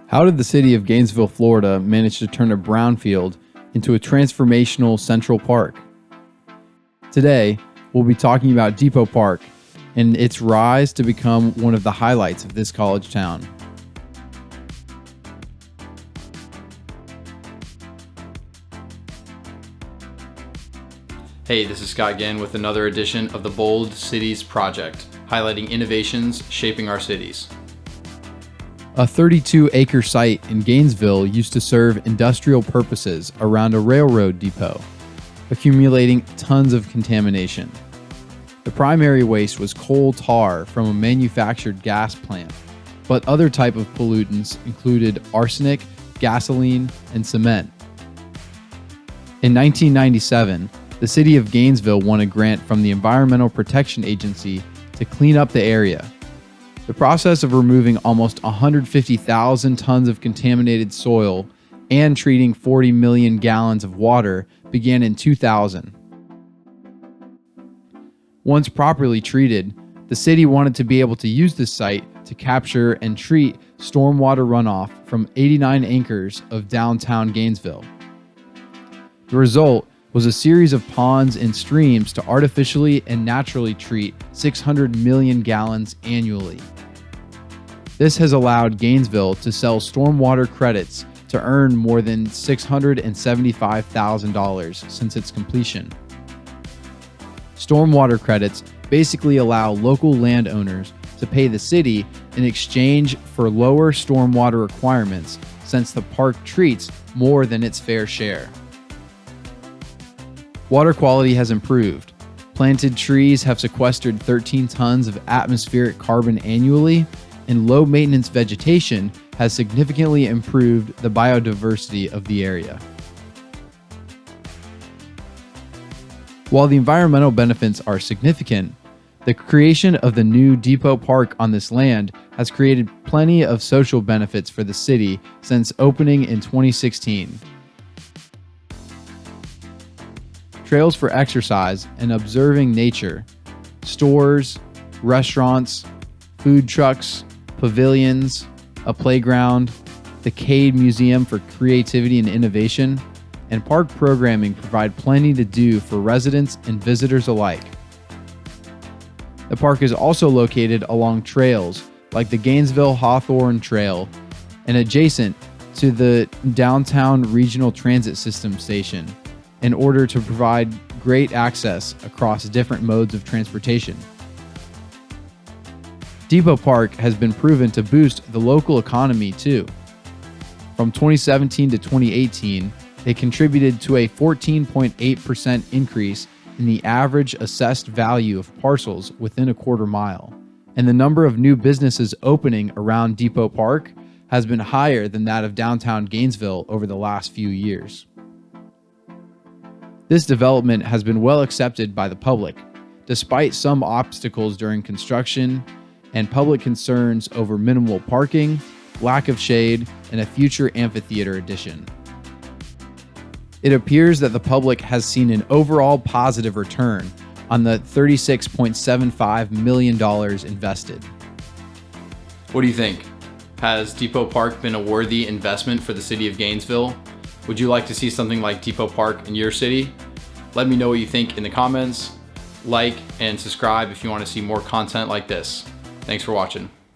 How did the city of Gainesville, Florida manage to turn a brownfield into a transformational central park? Today, we'll be talking about Depot Park and its rise to become one of the highlights of this college town. Hey, this is Scott again with another edition of the Bold Cities Project, highlighting innovations shaping our cities. A 32-acre site in Gainesville used to serve industrial purposes around a railroad depot, accumulating tons of contamination. The primary waste was coal tar from a manufactured gas plant, but other type of pollutants included arsenic, gasoline, and cement. In 1997, the city of Gainesville won a grant from the Environmental Protection Agency to clean up the area. The process of removing almost 150,000 tons of contaminated soil and treating 40 million gallons of water began in 2000. Once properly treated, the city wanted to be able to use this site to capture and treat stormwater runoff from 89 acres of downtown Gainesville. The result was a series of ponds and streams to artificially and naturally treat 600 million gallons annually. This has allowed Gainesville to sell stormwater credits to earn more than $675,000 since its completion. Stormwater credits basically allow local landowners to pay the city in exchange for lower stormwater requirements, since the park treats more than its fair share. Water quality has improved. Planted trees have sequestered 13 tons of atmospheric carbon annually, and low-maintenance vegetation has significantly improved the biodiversity of the area. While the environmental benefits are significant, the creation of the new Depot Park on this land has created plenty of social benefits for the city since opening in 2016. Trails for exercise and observing nature, stores, restaurants, food trucks, pavilions, a playground, the Cade Museum for Creativity and Innovation, and park programming provide plenty to do for residents and visitors alike. The park is also located along trails like the Gainesville Hawthorne Trail and adjacent to the Downtown Regional Transit System station in order to provide great access across different modes of transportation. Depot Park has been proven to boost the local economy too. From 2017 to 2018, it contributed to a 14.8% increase in the average assessed value of parcels within a quarter mile, and the number of new businesses opening around Depot Park has been higher than that of downtown Gainesville over the last few years. This development has been well accepted by the public, despite some obstacles during construction and public concerns over minimal parking, lack of shade, and a future amphitheater addition. It appears that the public has seen an overall positive return on the $36.75 million invested. What do you think? Has Depot Park been a worthy investment for the city of Gainesville? Would you like to see something like Depot Park in your city? Let me know what you think in the comments. Like and subscribe if you want to see more content like this. Thanks for watching.